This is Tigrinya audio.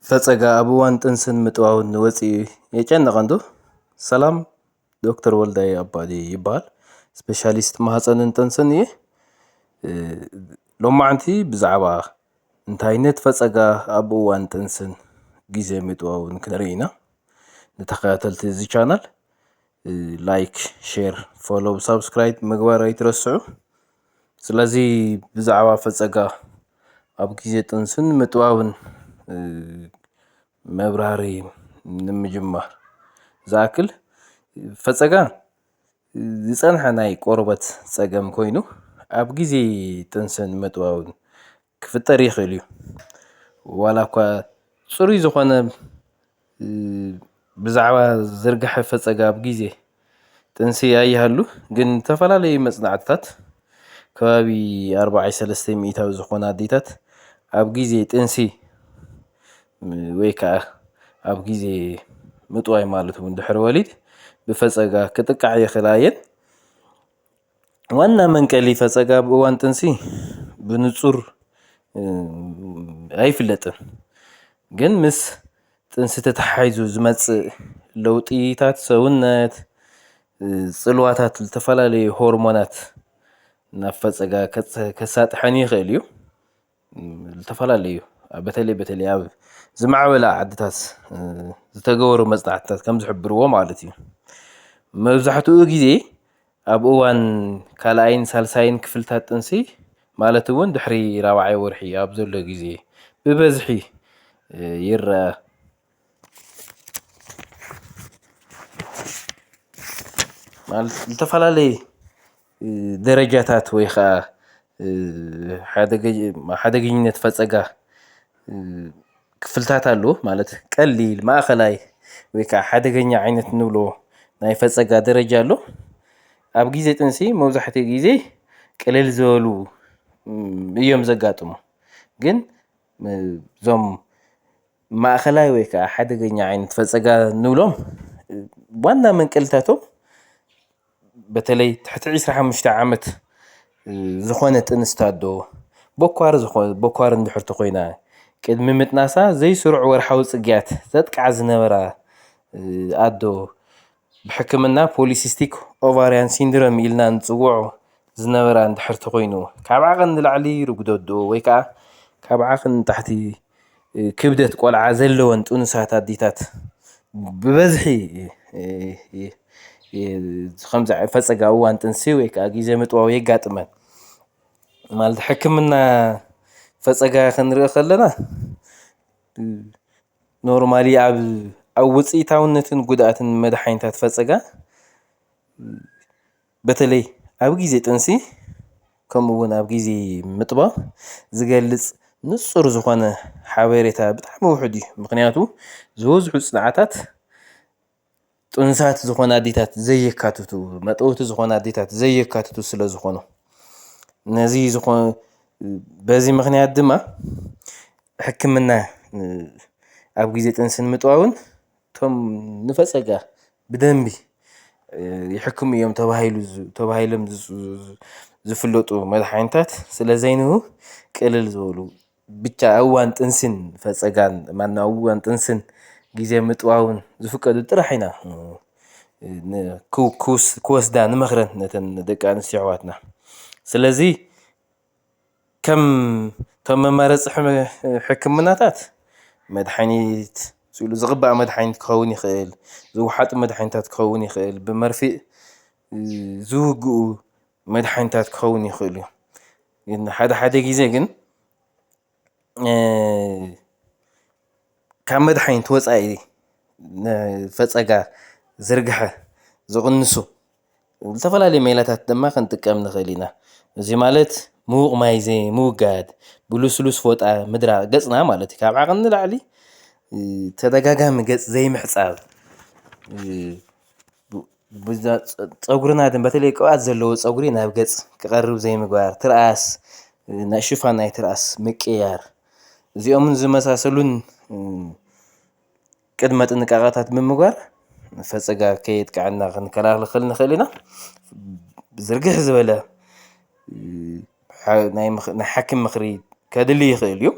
ፈጸጋ አብዋን ጥንስን ምጥዋውን ወፂ የጨነቀንዶ ሰላም ዶክተር ወልዳይ አባዲ ይባል ስፔሻሊስት ማህፀንን ጥንስን እየ ሎማዓንቲ ብዛዕባ እንታይ ዓይነት ፈጸጋ ኣብ እዋን ጥንስን ግዜ ምጥዋውን ክንሪኢና ንተኸታተልቲ እዚ ቻናል ላይክ ሼር ፎሎው ሰብስክራይብ ምግባር ኣይትረስዑ ስለዚ ብዛዕባ ፈጸጋ ኣብ ግዜ ጥንስን ምጥዋውን መብራሪ ንምጅማር ዝኣክል ፈጸጋ ዝጸንሐ ናይ ቆርበት ፀገም ኮይኑ ኣብ ግዜ ጥንስን ምጥዋውን ክፍጠር ይኽእል እዩ ዋላ እኳ ፅሩይ ዝኾነ ብዛዕባ ዝርግሐ ፈጸጋ ኣብ ግዜ ጥንሲ ኣይሃሉ ግን ተፈላለዩ መፅናዕትታት ከባቢ 43 ሚእታዊ ዝኾና ኣዴታት ኣብ ግዜ ጥንሲ ወይ ከዓ ኣብ ግዜ ምጥዋይ ማለት እውን ድሕሪ ወሊድ ብፈጸጋ ክጥቃዕ ይኽእላ እየን ዋና መንቀሊ ፈጸጋ ኣብ እዋን ጥንሲ ብንጹር ኣይፍለጥን ግን ምስ ጥንሲ ተተሓሒዙ ዝመጽእ ለውጢታት ሰውነት ጽልዋታት ዝተፈላለዩ ሆርሞናት ናብ ፈጸጋ ከሳጥሐን ይኽእል እዩ ዝተፈላለዩ በተለይ ኣብ ዝማዕበላ ዓድታት ዝተገበሩ መፅናዕትታት ከም ዝሕብርዎ ማለት እዩ መብዛሕትኡ ግዜ ኣብ እዋን ካልኣይን ሳልሳይን ክፍልታት ጥንሲ ማለት እውን ድሕሪ 4ይ ወርሒ ኣብ ዘሎ ግዜ ብበዝሒ ይርአ ማለት ዝተፈላለዩ ደረጃታት ወይ ከዓ ሓደገኛነት ፈጸጋ ክፍልታት ኣሎ ማለት ቀሊል ማእኸላይ ወይ ከዓ ሓደገኛ ዓይነት ንብሎ ናይ ፈጸጋ ደረጃ ኣሎ ኣብ ግዜ ጥንሲ መብዛሕትኡ ግዜ ቅልል ዝበሉ እዮም ዘጋጥሙ ግን ዞም ማእኸላይ ወይ ከዓ ሓደገኛ ዓይነት ፈጸጋ ንብሎም ዋና መንቀልታቶም በተለይ ትሕቲ 25 ዓመት ዝኾነት እንስቲ ኣዶ በኳር እንድሕር ተኾይና ቅድሚ ምጥናሳ ዘይስሩዕ ወርሓዊ ጽግያት ዘጥቅዓ ዝነበራ ኣዶ ብሕክምና ፖሊሲስቲክ ኦቫርያን ሲንድሮም ኢልና ንጽውዖ ዝነበራ እንድሕር ተኾይኑ ካብ ዓቐን ንላዕሊ ርጉዶ ኣዶ ወይ ከዓ ካብ ዓቐን ንታሕቲ ክብደት ቆልዓ ዘለወን ጥኑሳት ኣዴታት ብበዝሒ ከምዚ ፈጸጋ እዋን ጥንሲ ወይ ከዓ ግዜ ምጥዋው የጋጥመን ማለት ሕክምና ፈጸጋ ክንርኢ ከለና ኖርማሊ ኣብ ውፅኢታውነትን ጉድኣትን መድሓኒታት ፈጸጋ በተለይ ኣብ ግዜ ጥንሲ ከምኡ እውን ኣብ ግዜ ምጥባው ዝገልጽ ንጹር ዝኾነ ሓበሬታ ብጣዕሚ ውሑድ እዩ ምክንያቱ ዝበዝሑ ጽንዓታት ጥኑሳት ዝኾና ኣዴታት ዘየካትቱ መጠውቲ ዝኾና ኣዴታት ዘየካትቱ ስለ ዝኾኑ ነዚ ዝኾነ በዚ ምክንያት ድማ ሕክምና ኣብ ግዜ ጥንስን ምጥዋውን ቶም ንፈጸጋ ብደንቢ ይሕክሙ እዮም ተባሂሎም ዝፍለጡ መድሓኒታት ስለ ዘይንህቡ ቅልል ዝበሉ ብቻ እዋን ጥንስን ፈጸጋን ማነው እዋን ጥንስን ግዜ ምጥዋውን ዝፍቀዱ ጥራሕ ኢና ክወስዳ ንመኽረን ነተን ደቂ ኣንስትዮ ኣሕዋትና ስለዚ ከም መማረፂ ሕክምናታት መድሓኒት ዝቕባእ መድሓኒት ክኸውን ይኽእል ዝውሓጡ መድሓኒታት ክኸውን ይኽእል ብመርፊእ ዝውግኡ መድሓኒታት ክኸውን ይኽእሉ ግን ሓደ ግዜ ግን ካብ መድሓኒት ወፃኢ ፈጸጋ ዝርግሐ ዝቕንሱ ዝተፈላለዩ ሜላታት ድማ ክንጥቀም ንኽእል ኢና እዚ ማለት ምዉቕ ማይ ዘይምውጋድ ብልስሉስ ፎጣ ምድራቕ ገጽና ማለት እዩ ካብ ዓቐን ንላዕሊ ተደጋጋሚ ገጽ ዘይምሕጻብ ፀጉርና በተለይ ቅብኣት ዘለዎ ፀጉሪ ናብ ገጽ ክቐርብ ዘይምግባር ትርኣስ ናይ ሽፋን ናይ ትርኣስ ምቅያር እዚኦምን ዝመሳሰሉን ቅድመ ጥንቃቐታት ብምግባር ፈጸጋ ከየጥቅዐና ክንከላኸል ንኽእል ኢና ዝርግሕ ዝበለ ናይ ሓኪም ምኽሪ ከድሊ ይኽእል እዩ